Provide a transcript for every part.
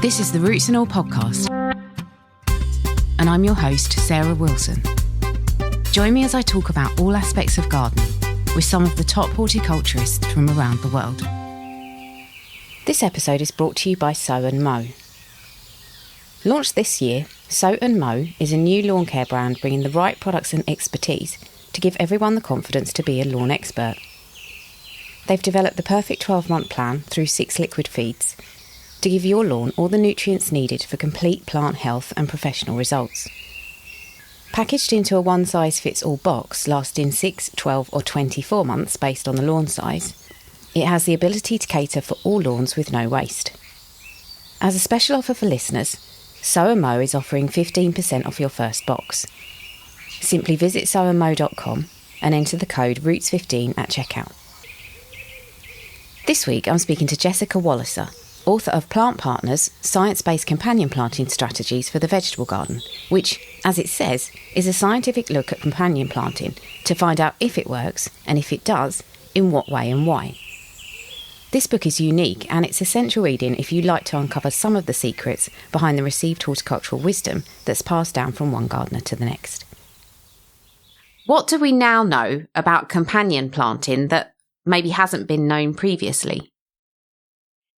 This is the Roots and All podcast, and I'm your host, Sarah Wilson. Join me as I talk about all aspects of gardening with some of the top horticulturists from around the world. This episode is brought to you by Sow & Mow. Launched this year, Sow & Mow is a new lawn care brand bringing the right products and expertise to give everyone the confidence to be a lawn expert. They've developed the perfect 12-month plan through 6 liquid feeds to give your lawn all the nutrients needed for complete plant health and professional results. Packaged into a one-size-fits-all box lasting 6, 12 or 24 months based on the lawn size, it has the ability to cater for all lawns with no waste. As a special offer for listeners, Sow & Mow is offering 15% off your first box. Simply visit sowandmow.com and enter the code ROOTS15 at checkout. This week I'm speaking to Jessica Walliser, author of Plant Partners, Science-Based Companion Planting Strategies for the Vegetable Garden, which, as it says, is a scientific look at companion planting to find out if it works, and if it does, in what way and why. This book is unique, and it's essential reading if you'd like to uncover some of the secrets behind the received horticultural wisdom that's passed down from one gardener to the next. What do we now know about companion planting that maybe hasn't been known previously?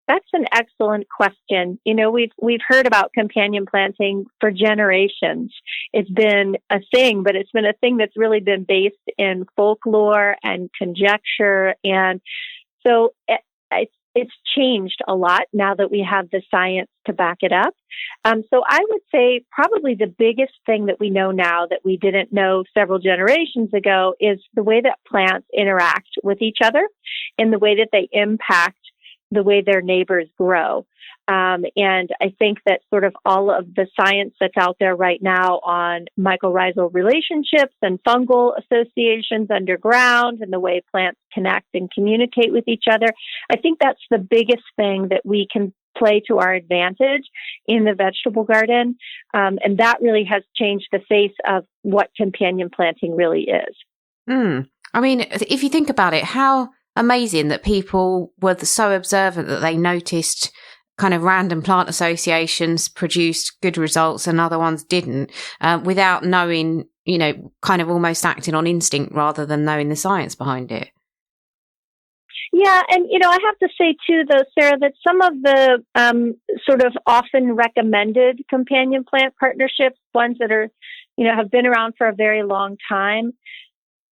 That's an excellent question. You know, we've heard about companion planting for generations. It's been a thing, but it's been a thing that's really been based in folklore and conjecture. And so it's changed a lot now that we have the science to back it up. So I would say probably the biggest thing that we know now that we didn't know several generations ago is the way that plants interact with each other and the way that they impact the way their neighbors grow. And I think that sort of all of the science that's out there right now on mycorrhizal relationships and fungal associations underground and the way plants connect and communicate with each other, I think that's the biggest thing that we can play to our advantage in the vegetable garden. And that really has changed the face of what companion planting really is. I mean, if you think about it, how amazing that people were so observant that they noticed kind of random plant associations produced good results and other ones didn't, without knowing, you know, kind of almost acting on instinct rather than knowing the science behind it. Yeah, and, you know, I have to say, too, though, Sarah, that some of the sort of often recommended companion plant partnerships, ones that are, you know, have been around for a very long time,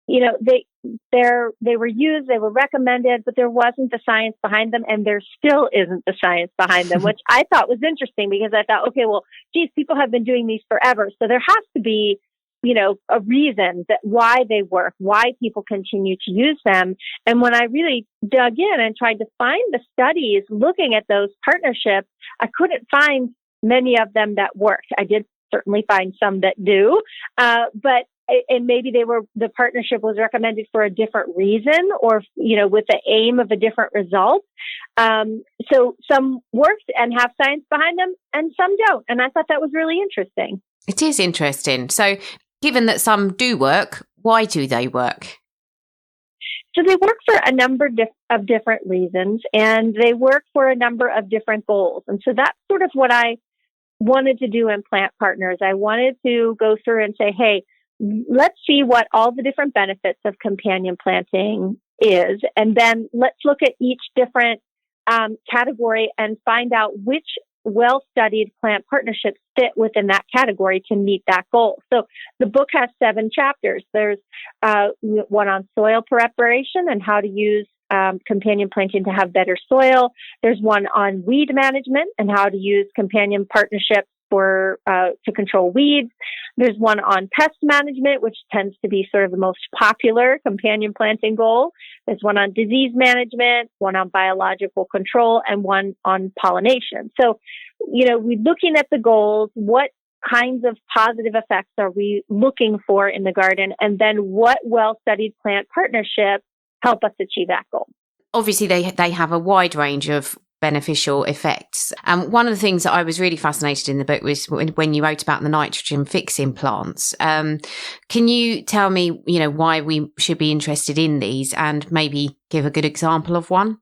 you know, they were used, they were recommended, but there wasn't the science behind them, and there still isn't the science behind them, which I thought was interesting because I thought, okay, well, geez, people have been doing these forever, so there has to be, you know, a reason that why they work, why people continue to use them. And when I really dug in and tried to find the studies looking at those partnerships, I couldn't find many of them that worked. I did certainly find some that do, but maybe the partnership was recommended for a different reason or, you know, with the aim of a different result. So some worked and have science behind them and some don't. And I thought that was really interesting. It is interesting. So given that some do work, why do they work? So they work for a number of different reasons, and they work for a number of different goals. And so that's sort of what I wanted to do in Plant Partners. I wanted to go through and say, hey, let's see what all the different benefits of companion planting is, and then let's look at each different category and find out which well-studied plant partnerships fit within that category to meet that goal. So the book has 7 chapters. There's one on soil preparation and how to use companion planting to have better soil. There's one on weed management and how to use companion partnerships to control weeds. There's one on pest management, which tends to be sort of the most popular companion planting goal. There's one on disease management, one on biological control, and one on pollination. So, you know, we're looking at the goals, what kinds of positive effects are we looking for in the garden, and then what well-studied plant partnerships help us achieve that goal. Obviously, they have a wide range of beneficial effects. One of the things that I was really fascinated in the book was when you wrote about the nitrogen fixing plants. Can you tell me, you know, why we should be interested in these and maybe give a good example of one?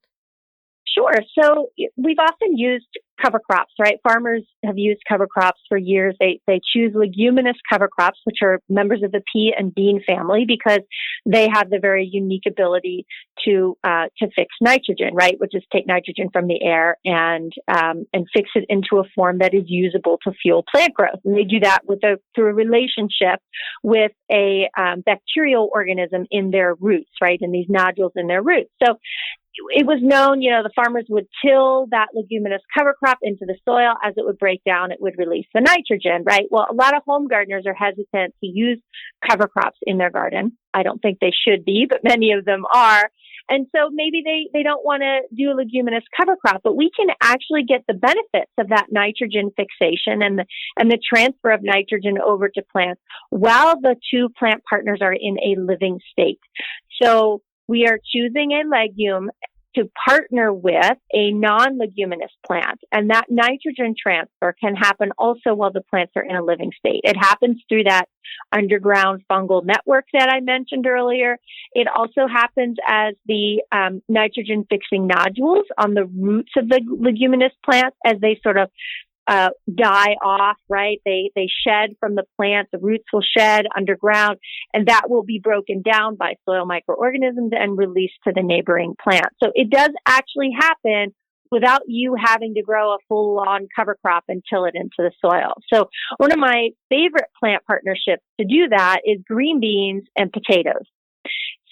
Sure. So we've often used cover crops, right? Farmers have used cover crops for years. They choose leguminous cover crops, which are members of the pea and bean family, because they have the very unique ability to fix nitrogen, right? Which is take nitrogen from the air and fix it into a form that is usable to fuel plant growth. And they do that through a relationship with a bacterial organism in their roots, right? In these nodules in their roots. So it was known, the farmers would till that leguminous cover crop into the soil. As it would break down, it would release the nitrogen, right? Well, a lot of home gardeners are hesitant to use cover crops in their garden. I don't think they should be, but many of them are. And so maybe they don't want to do a leguminous cover crop, but we can actually get the benefits of that nitrogen fixation and the transfer of nitrogen over to plants while the two plant partners are in a living state. So we are choosing a legume to partner with a non-leguminous plant. And that nitrogen transfer can happen also while the plants are in a living state. It happens through that underground fungal network that I mentioned earlier. It also happens as the nitrogen-fixing nodules on the roots of the leguminous plants as they sort of die off, right? They shed from the plant, the roots will shed underground, and that will be broken down by soil microorganisms and released to the neighboring plant. So it does actually happen without you having to grow a full-on cover crop and till it into the soil. So one of my favorite plant partnerships to do that is green beans and potatoes.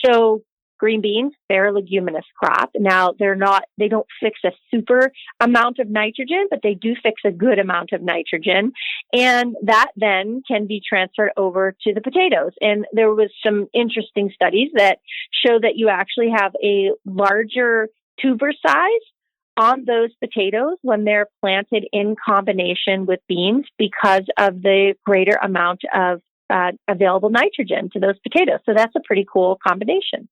So green beans, they're a leguminous crop. Now, they don't fix a super amount of nitrogen, but they do fix a good amount of nitrogen. And that then can be transferred over to the potatoes. And there was some interesting studies that show that you actually have a larger tuber size on those potatoes when they're planted in combination with beans because of the greater amount of available nitrogen to those potatoes. So that's a pretty cool combination.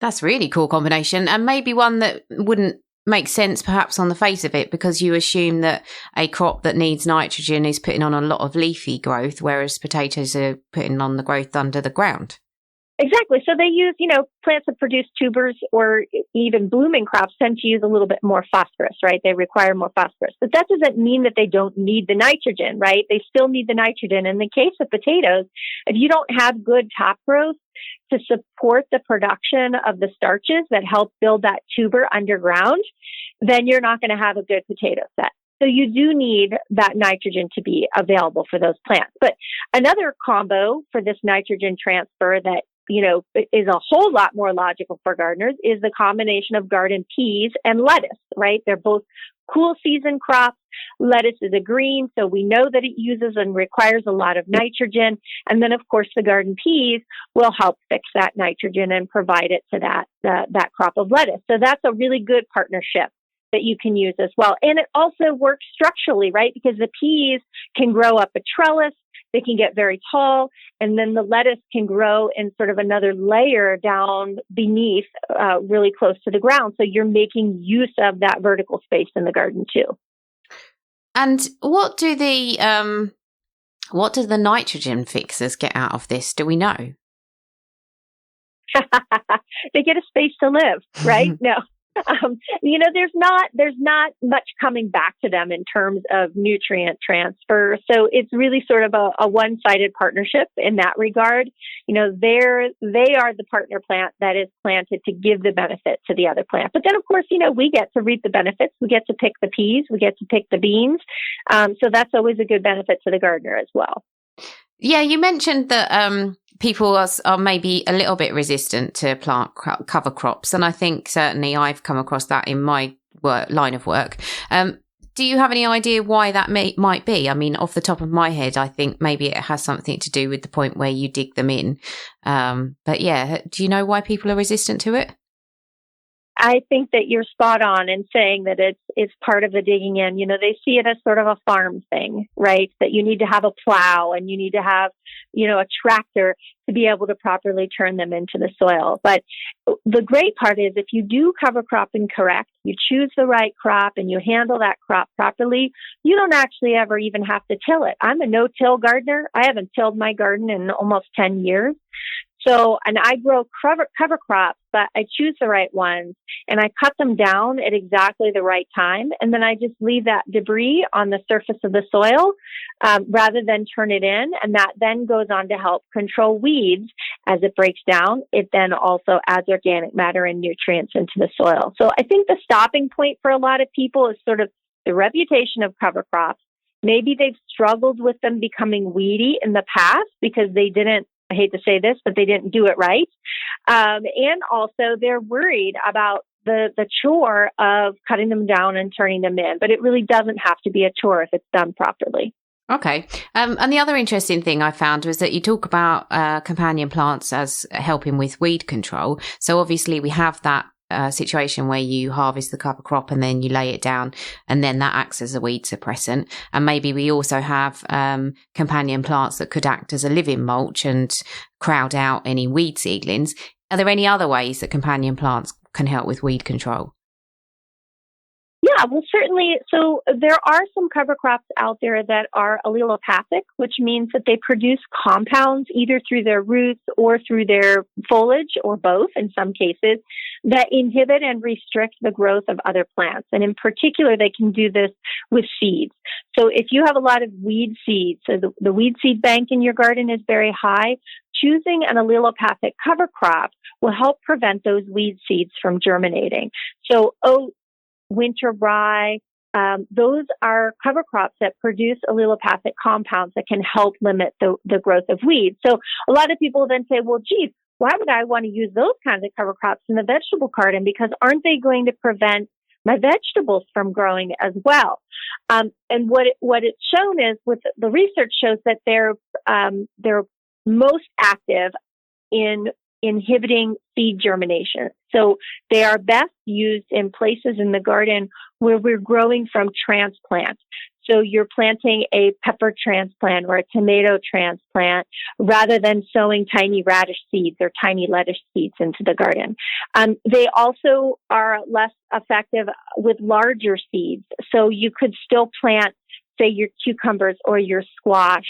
That's a really cool combination, and maybe one that wouldn't make sense perhaps on the face of it, because you assume that a crop that needs nitrogen is putting on a lot of leafy growth, whereas potatoes are putting on the growth under the ground. Exactly. So they use, plants that produce tubers or even blooming crops tend to use a little bit more phosphorus, right? They require more phosphorus. But that doesn't mean that they don't need the nitrogen, right? They still need the nitrogen. In the case of potatoes, if you don't have good top growth to support the production of the starches that help build that tuber underground, then you're not going to have a good potato set. So you do need that nitrogen to be available for those plants. But another combo for this nitrogen transfer that is a whole lot more logical for gardeners is the combination of garden peas and lettuce, right? They're both cool season crops. Lettuce is a green, so we know that it uses and requires a lot of nitrogen. And then, of course, the garden peas will help fix that nitrogen and provide it to that crop of lettuce. So that's a really good partnership that you can use as well. And it also works structurally, right? Because the peas can grow up a trellis. They can get very tall, and then the lettuce can grow in sort of another layer down beneath, really close to the ground. So you're making use of that vertical space in the garden too. And what do the nitrogen fixers get out of this? Do we know? They get a space to live, right? No. There's not much coming back to them in terms of nutrient transfer. So it's really sort of a one-sided partnership in that regard. They are the partner plant that is planted to give the benefit to the other plant. But then, of course, we get to reap the benefits. We get to pick the peas. We get to pick the beans. So that's always a good benefit to the gardener as well. Yeah, you mentioned that people are maybe a little bit resistant to plant cover crops, and I think certainly I've come across that in my line of work. Do you have any idea why that might be? I mean, off the top of my head, I think maybe it has something to do with the point where you dig them in. But yeah, do you know why people are resistant to it? I think that you're spot on in saying that it's part of the digging in. They see it as sort of a farm thing, right? That you need to have a plow and you need to have, a tractor to be able to properly turn them into the soil. But the great part is if you do cover cropping correct, you choose the right crop and you handle that crop properly, you don't actually ever even have to till it. I'm a no-till gardener. I haven't tilled my garden in almost 10 years. So, and I grow cover crops, but I choose the right ones and I cut them down at exactly the right time. And then I just leave that debris on the surface of the soil rather than turn it in. And that then goes on to help control weeds as it breaks down. It then also adds organic matter and nutrients into the soil. So I think the stopping point for a lot of people is sort of the reputation of cover crops. Maybe they've struggled with them becoming weedy in the past because they didn't, I hate to say this, but they didn't do it right. And also they're worried about the chore of cutting them down and turning them in. But it really doesn't have to be a chore if it's done properly. Okay. And the other interesting thing I found was that you talk about companion plants as helping with weed control. So obviously we have that situation where you harvest the cover crop and then you lay it down and then that acts as a weed suppressant. And maybe we also have companion plants that could act as a living mulch and crowd out any weed seedlings. Are there any other ways that companion plants can help with weed control? Yeah, well, certainly. So there are some cover crops out there that are allelopathic, which means that they produce compounds either through their roots or through their foliage or both in some cases that inhibit and restrict the growth of other plants. And in particular, they can do this with seeds. So if you have a lot of weed seeds, so the weed seed bank in your garden is very high, choosing an allelopathic cover crop will help prevent those weed seeds from germinating. So oat, winter rye, those are cover crops that produce allelopathic compounds that can help limit the growth of weeds. So a lot of people then say, well, geez, why would I want to use those kinds of cover crops in the vegetable garden? Because aren't they going to prevent my vegetables from growing as well? And what it's shown is, with the research shows that they're most active in inhibiting seed germination. So they are best used in places in the garden where we're growing from transplant. So you're planting a pepper transplant or a tomato transplant rather than sowing tiny radish seeds or tiny lettuce seeds into the garden. They also are less effective with larger seeds. So you could still plant, say, your cucumbers or your squash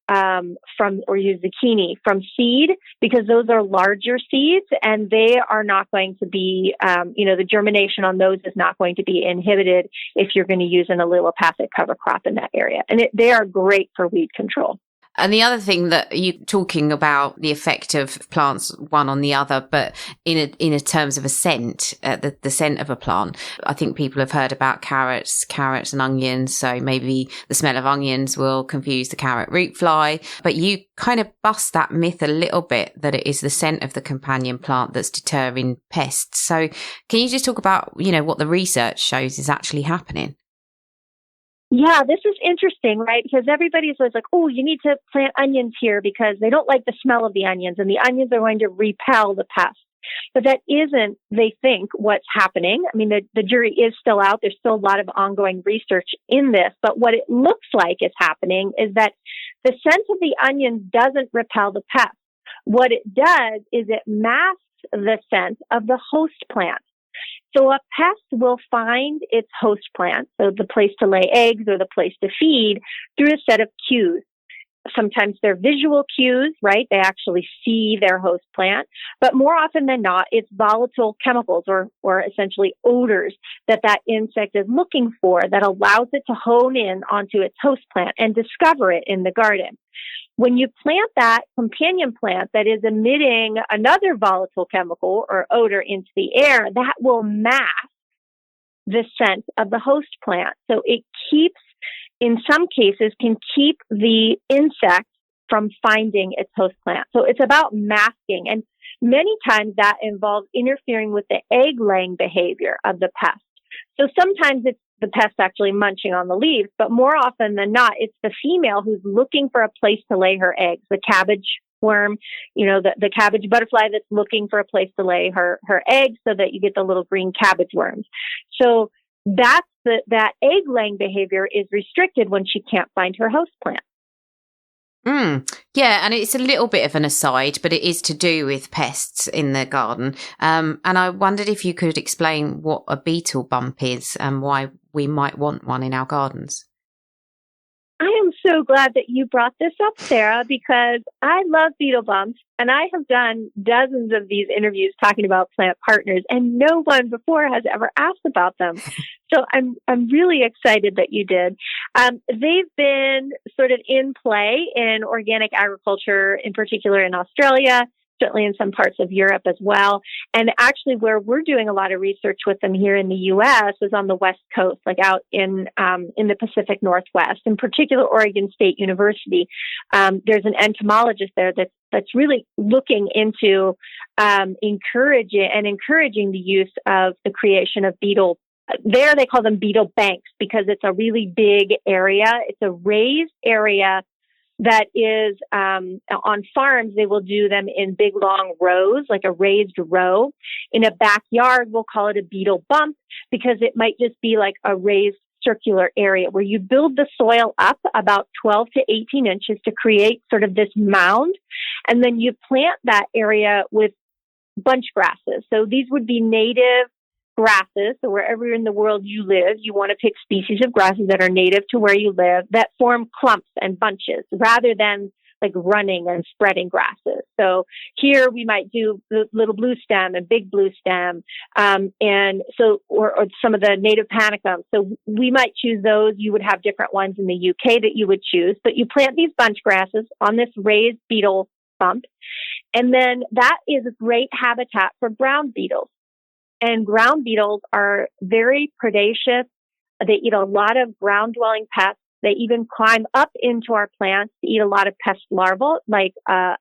or your zucchini from seed, because those are larger seeds and they are not going to be, the germination on those is not going to be inhibited if you're going to use an allelopathic cover crop in that area. And they are great for weed control. And the other thing that you're talking about, the effect of plants one on the other, but in a terms of a scent, the scent of a plant. I think people have heard about carrots and onions. So maybe the smell of onions will confuse the carrot root fly. But you kind of bust that myth a little bit that it is the scent of the companion plant that's deterring pests. So can you just talk about, what the research shows is actually happening? Yeah, this is interesting, right? Because everybody's always like, oh, you need to plant onions here because they don't like the smell of the onions and the onions are going to repel the pests. But that isn't, they think, what's happening. I mean, the jury is still out. There's still a lot of ongoing research in this. But what it looks like is happening is that the scent of the onions doesn't repel the pests. What it does is it masks the scent of the host plant. So a pest will find its host plant, so the place to lay eggs or the place to feed, through a set of cues. Sometimes they're visual cues, right? They actually see their host plant. But more often than not, it's volatile chemicals or essentially odors that insect is looking for that allows it to hone in onto its host plant and discover it in the garden. When you plant that companion plant that is emitting another volatile chemical or odor into the air, that will mask the scent of the host plant. So it keeps, in some cases, can keep the insect from finding its host plant. So it's about masking. And many times that involves interfering with the egg-laying behavior of the pest. So sometimes it's the pest actually munching on the leaves, but more often than not, it's the female who's looking for a place to lay her eggs. The cabbage worm, the cabbage butterfly that's looking for a place to lay her eggs so that you get the little green cabbage worms. So that egg-laying behavior is restricted when she can't find her host plant. Yeah, and it's a little bit of an aside, but it is to do with pests in the garden. And I wondered if you could explain what a beetle bump is and why we might want one in our gardens. I am am so glad that you brought this up, Sarah, because I love beetle bumps, and I have done dozens of these interviews talking about plant partners, and no one before has ever asked about them. So I'm really excited that you did. They've been sort of in play in organic agriculture, in particular in Australia, certainly in some parts of Europe as well. And actually where we're doing a lot of research with them here in the U.S. is on the West Coast, like out in the Pacific Northwest, in particular Oregon State University. There's an entomologist there that's really looking into encouraging the use of the creation of beetle. There they call them beetle banks because it's a really big area. It's a raised area that is on farms. They will do them in big long rows, like a raised row. In a backyard, we'll call it a beetle bump because it might just be like a raised circular area where you build the soil up about 12 to 18 inches to create sort of this mound. And then you plant that area with bunch grasses. So these would be native grasses. So wherever in the world you live, you want to pick species of grasses that are native to where you live that form clumps and bunches rather than like running and spreading grasses. So here we might do the little blue stem and big blue stem, and so or some of the native panicums. So we might choose those. You would have different ones in the UK that you would choose, but you plant these bunch grasses on this raised beetle bump, and then that is a great habitat for ground beetles. And ground beetles are very predacious. They eat a lot of ground-dwelling pests. They even climb up into our plants to eat a lot of pest larvae, like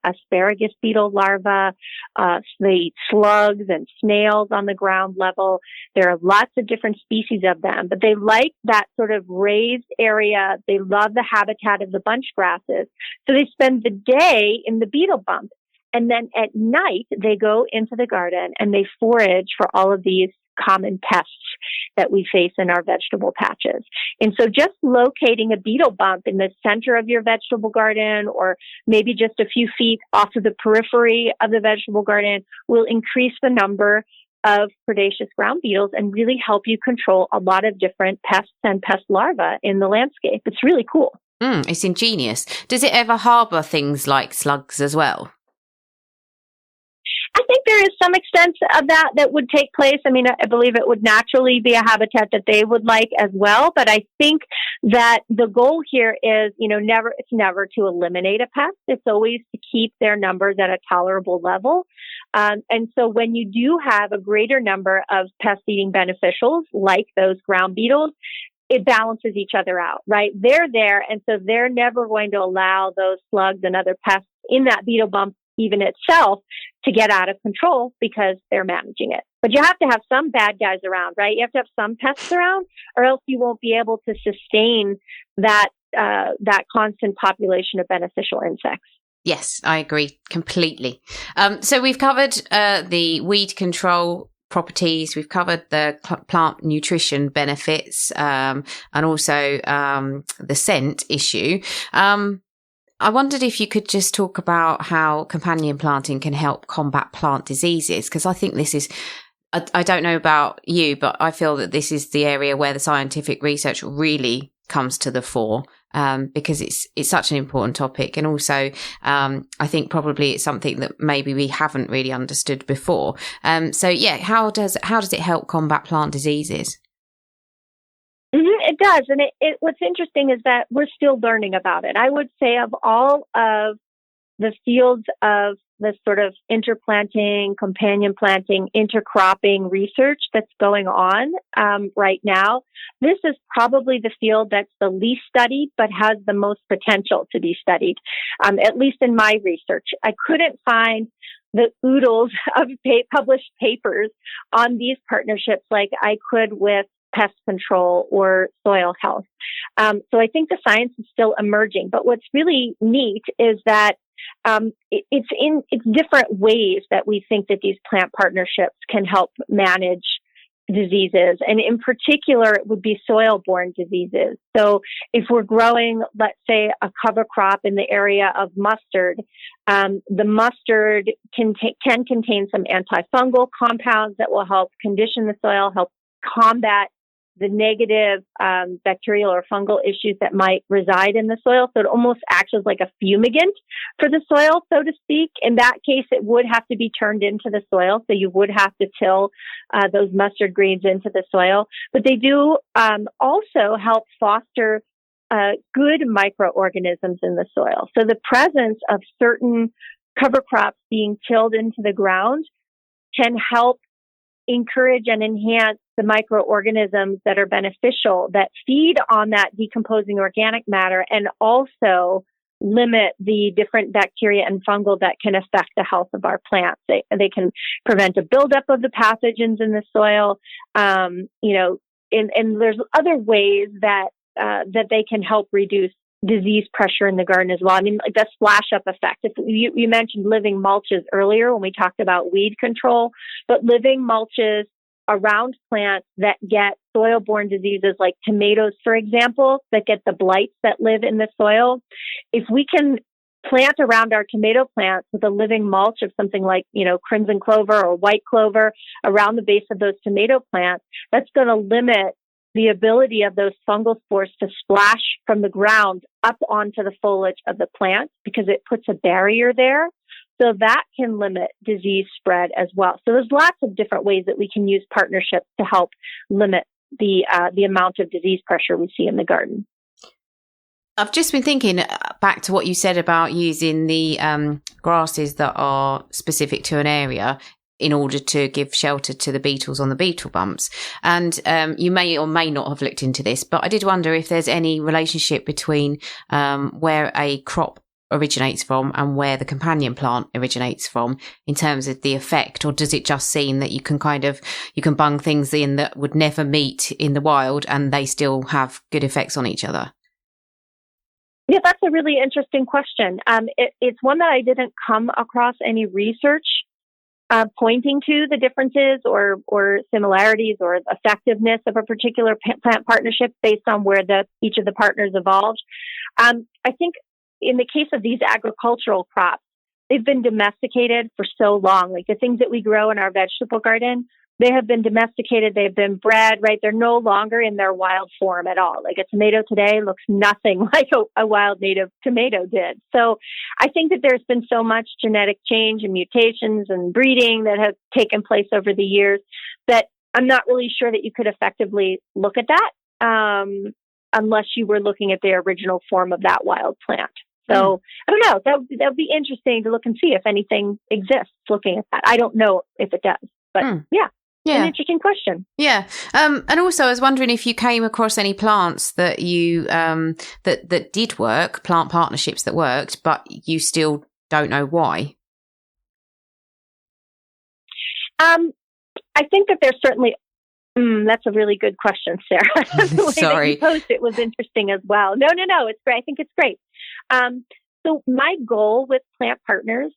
asparagus beetle larvae. They eat slugs and snails on the ground level. There are lots of different species of them, but they like that sort of raised area. They love the habitat of the bunch grasses. So they spend the day in the beetle bump. And then at night, they go into the garden and they forage for all of these common pests that we face in our vegetable patches. And so just locating a beetle bump in the center of your vegetable garden, or maybe just a few feet off of the periphery of the vegetable garden, will increase the number of predaceous ground beetles and really help you control a lot of different pests and pest larvae in the landscape. It's really cool. It's ingenious. Does it ever harbour things like slugs as well? I think there is some extent of that would take place. I mean, I believe it would naturally be a habitat that they would like as well. But I think that the goal here is, it's never to eliminate a pest. It's always to keep their numbers at a tolerable level. And so when you do have a greater number of pest-eating beneficials, like those ground beetles, it balances each other out, right? They're there, and so they're never going to allow those slugs and other pests in that beetle bump even itself to get out of control because they're managing it. But you have to have some bad guys around, right? You have to have some pests around, or else you won't be able to sustain that constant population of beneficial insects. Yes, I agree completely. So we've covered the weed control properties, we've covered the plant nutrition benefits, and also the scent issue. I wondered if you could just talk about how companion planting can help combat plant diseases, because I think this is, I don't know about you, but I feel that this is the area where the scientific research really comes to the fore, because it's such an important topic. And also, I think probably it's something that maybe we haven't really understood before. So yeah, how does it help combat plant diseases? It does. And what's interesting is that we're still learning about it. I would say of all of the fields of the sort of interplanting, companion planting, intercropping research that's going on right now, this is probably the field that's the least studied, but has the most potential to be studied, at least in my research. I couldn't find the oodles of published papers on these partnerships like I could with pest control or soil health. So I think the science is still emerging. But what's really neat is that it's different ways that we think that these plant partnerships can help manage diseases. And in particular, it would be soil-borne diseases. So if we're growing, let's say, a cover crop in the area of mustard, the mustard can contain some antifungal compounds that will help condition the soil, help combat the negative bacterial or fungal issues that might reside in the soil. So it almost acts as like a fumigant for the soil, so to speak. In that case, it would have to be turned into the soil. So you would have to till those mustard greens into the soil. But they do also help foster good microorganisms in the soil. So the presence of certain cover crops being tilled into the ground can help encourage and enhance the microorganisms that are beneficial, that feed on that decomposing organic matter, and also limit the different bacteria and fungal that can affect the health of our plants. They can prevent a buildup of the pathogens in the soil. And there's other ways that they can help reduce disease pressure in the garden as well. I mean, like the splash up effect. If you mentioned living mulches earlier when we talked about weed control, but living mulches around plants that get soil-borne diseases like tomatoes, for example, that get the blights that live in the soil. If we can plant around our tomato plants with a living mulch of something like, crimson clover or white clover around the base of those tomato plants, that's going to limit the ability of those fungal spores to splash from the ground up onto the foliage of the plant because it puts a barrier there. So that can limit disease spread as well. So there's lots of different ways that we can use partnerships to help limit the amount of disease pressure we see in the garden. I've just been thinking back to what you said about using the grasses that are specific to an area in order to give shelter to the beetles on the beetle bumps. And you may or may not have looked into this, but I did wonder if there's any relationship between where a crop originates from and where the companion plant originates from in terms of the effect, or does it just seem that you can bung things in that would never meet in the wild and they still have good effects on each other? Yeah, that's a really interesting question. It's one that I didn't come across any research pointing to the differences or similarities or effectiveness of a particular plant partnership based on where each of the partners evolved. I think in the case of these agricultural crops, they've been domesticated for so long. Like the things that we grow in our vegetable garden, they have been domesticated. They've been bred, right? They're no longer in their wild form at all. Like a tomato today looks nothing like a wild native tomato did. So I think that there's been so much genetic change and mutations and breeding that have taken place over the years that I'm not really sure that you could effectively look at that unless you were looking at the original form of that wild plant. So I don't know. That would be interesting to look and see if anything exists looking at that. I don't know if it does, but yeah. An interesting question. Yeah. And also I was wondering if you came across any plants that you, that did work, plant partnerships that worked, but you still don't know why. I think that there's certainly, that's a really good question, Sarah. The way Sorry. that you posed it was interesting as well. No, it's great. I think it's great. So my goal with plant partners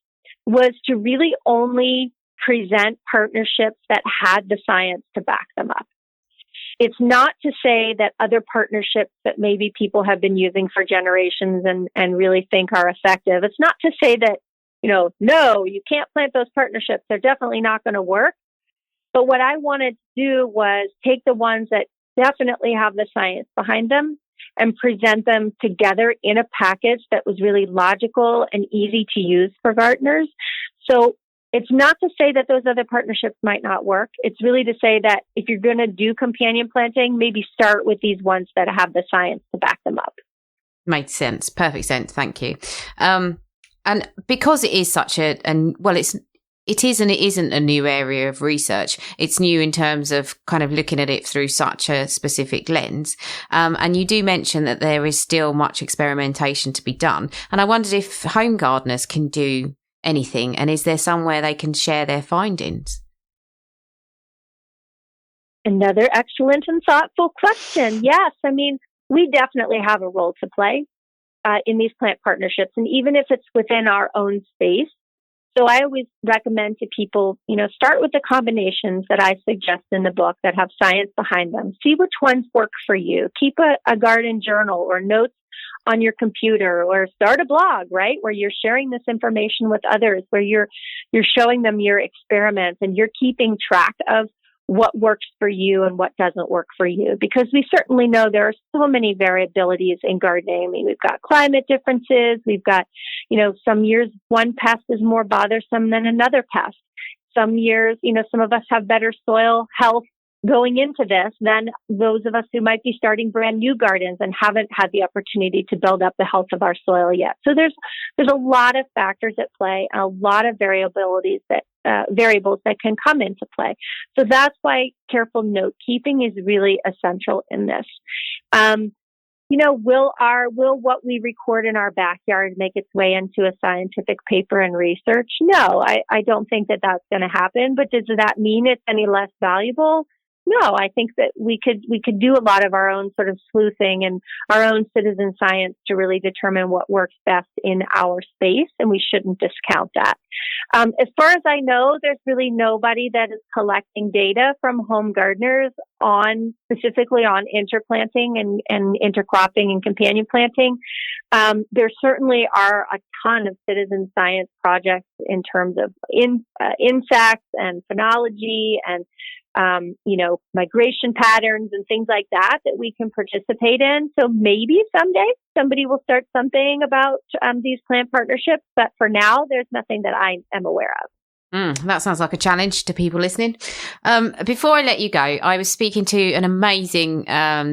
was to really only present partnerships that had the science to back them up. It's not to say that other partnerships that maybe people have been using for generations and really think are effective. It's not to say that, no, you can't plant those partnerships. They're definitely not going to work. But what I wanted to do was take the ones that definitely have the science behind them and present them together in a package that was really logical and easy to use for gardeners. So it's not to say that those other partnerships might not work. It's really to say that if you're going to do companion planting, maybe start with these ones that have the science to back them up. Makes sense. Perfect sense. Thank you. And because it is such it is and it isn't a new area of research. It's new in terms of kind of looking at it through such a specific lens. And you do mention that there is still much experimentation to be done. And I wondered if home gardeners can do anything, and is there somewhere they can share their findings? Another excellent and thoughtful question. Yes, I mean, we definitely have a role to play in these plant partnerships, and even if it's within our own space. So I always recommend to people, start with the combinations that I suggest in the book that have science behind them. See which ones work for you. Keep a garden journal or notes on your computer, or start a blog, right? Where you're sharing this information with others, where you're showing them your experiments and you're keeping track of what works for you and what doesn't work for you, because we certainly know there are so many variabilities in gardening. I mean, we've got climate differences. We've got, some years one pest is more bothersome than another pest. Some years, some of us have better soil health going into this than those of us who might be starting brand new gardens and haven't had the opportunity to build up the health of our soil yet. So there's a lot of factors at play, and a lot of variables that can come into play. So that's why careful note keeping is really essential in this. Will what we record in our backyard make its way into a scientific paper and research? No, I don't think that that's going to happen. But does that mean it's any less valuable? No, I think that we could do a lot of our own sort of sleuthing and our own citizen science to really determine what works best in our space, and we shouldn't discount that. As far as I know, there's really nobody that is collecting data from home gardeners specifically on interplanting and intercropping and companion planting. There certainly are a ton of citizen science projects in terms of insects and phenology and migration patterns and things like that we can participate in. So maybe someday somebody will start something about these plant partnerships, but for now, there's nothing that I am aware of. That sounds like a challenge to people listening. Before I let you go, I was speaking to an amazing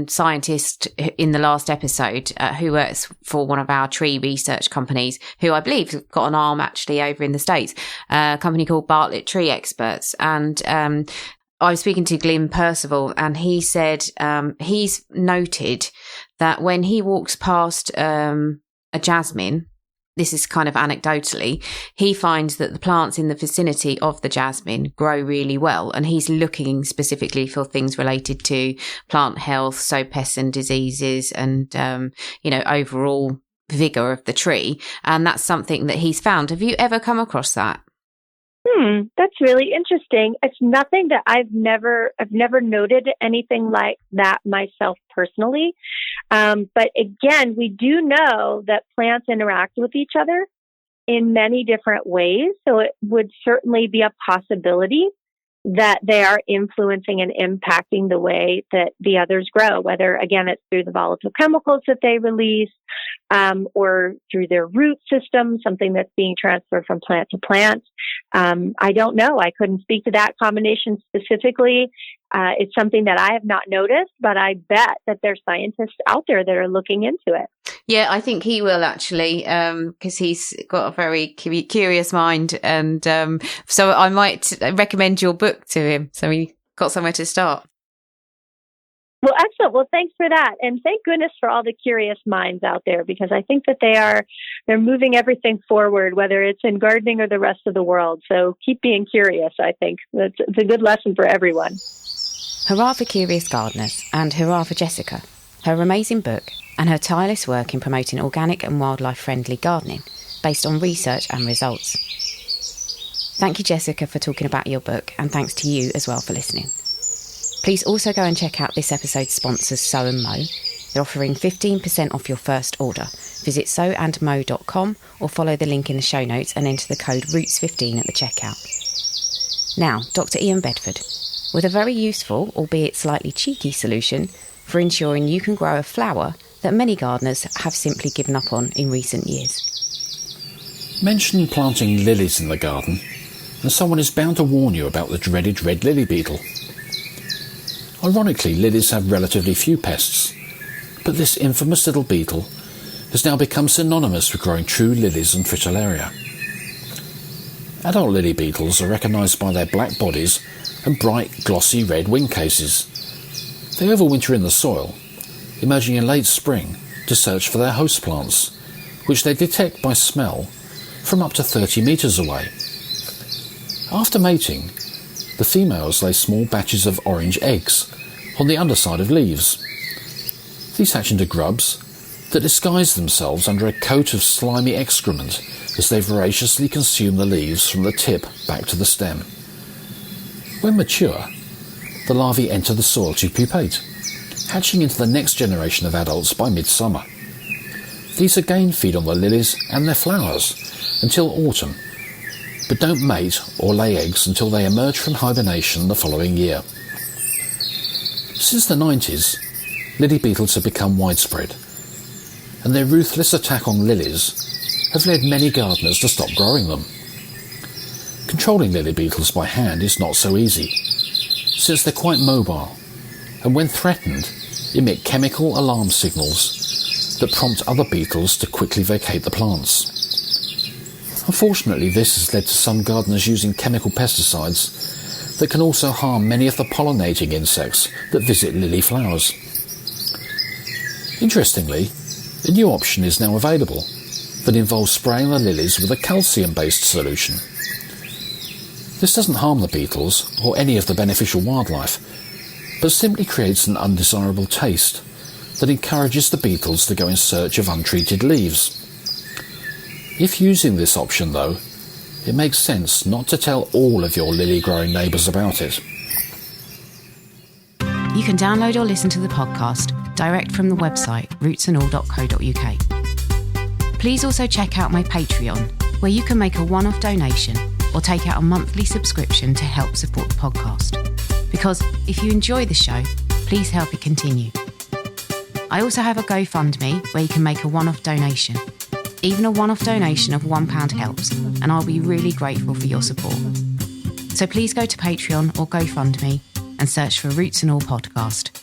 scientist in the last episode who works for one of our tree research companies, who I believe has got an arm actually over in the States, a company called Bartlett Tree Experts. And I was speaking to Glyn Percival, and he said he's noted that when he walks past a jasmine, this is kind of anecdotally, he finds that the plants in the vicinity of the jasmine grow really well. And he's looking specifically for things related to plant health, so pests and diseases and, overall vigor of the tree. And that's something that he's found. Have you ever come across that? That's really interesting. It's nothing that I've never noted anything like that myself personally. But again, we do know that plants interact with each other in many different ways. So it would certainly be a possibility that they are influencing and impacting the way that the others grow, whether, again, it's through the volatile chemicals that they release, or through their root system, something that's being transferred from plant to plant. I don't know. I couldn't speak to that combination specifically. It's something that I have not noticed, but I bet that there's scientists out there that are looking into it. Yeah, I think he will actually, because he's got a very curious mind. And so I might recommend your book to him. So he got somewhere to start. Well, excellent. Well, thanks for that. And thank goodness for all the curious minds out there, because I think that they're moving everything forward, whether it's in gardening or the rest of the world. So keep being curious, I think. It's a good lesson for everyone. Hurrah for curious gardeners, and hurrah for Jessica, her amazing book, and her tireless work in promoting organic and wildlife-friendly gardening based on research and results. Thank you, Jessica, for talking about your book, and thanks to you as well for listening. Please also go and check out this episode's sponsors, Sow and Mow. They're offering 15% off your first order. Visit sowandmow.com or follow the link in the show notes and enter the code ROOTS15 at the checkout. Now, Dr. Ian Bedford, with a very useful, albeit slightly cheeky solution for ensuring you can grow a flower that many gardeners have simply given up on in recent years. Mention planting lilies in the garden, and someone is bound to warn you about the dreaded red lily beetle. Ironically, lilies have relatively few pests, but this infamous little beetle has now become synonymous with growing true lilies and fritillaria. Adult lily beetles are recognised by their black bodies and bright, glossy red wing cases. They overwinter in the soil, emerging in late spring to search for their host plants, which they detect by smell from up to 30 metres away. After mating, the females lay small batches of orange eggs on the underside of leaves. These hatch into grubs that disguise themselves under a coat of slimy excrement as they voraciously consume the leaves from the tip back to the stem. When mature, the larvae enter the soil to pupate, hatching into the next generation of adults by midsummer. These again feed on the lilies and their flowers until autumn, but don't mate or lay eggs until they emerge from hibernation the following year. Since the 90s, lily beetles have become widespread, and their ruthless attack on lilies have led many gardeners to stop growing them. Controlling lily beetles by hand is not so easy, since they're quite mobile, and when threatened, emit chemical alarm signals that prompt other beetles to quickly vacate the plants. Unfortunately, this has led to some gardeners using chemical pesticides that can also harm many of the pollinating insects that visit lily flowers. Interestingly, a new option is now available that involves spraying the lilies with a calcium-based solution. This doesn't harm the beetles or any of the beneficial wildlife, but simply creates an undesirable taste that encourages the beetles to go in search of untreated leaves. If using this option, though, it makes sense not to tell all of your lily-growing neighbours about it. You can download or listen to the podcast direct from the website rootsandall.co.uk. Please also check out my Patreon, where you can make a one-off donation or take out a monthly subscription to help support the podcast. Because if you enjoy the show, please help it continue. I also have a GoFundMe where you can make a one-off donation. Even a one-off donation of £1 helps, and I'll be really grateful for your support. So please go to Patreon or GoFundMe and search for Roots and All Podcast.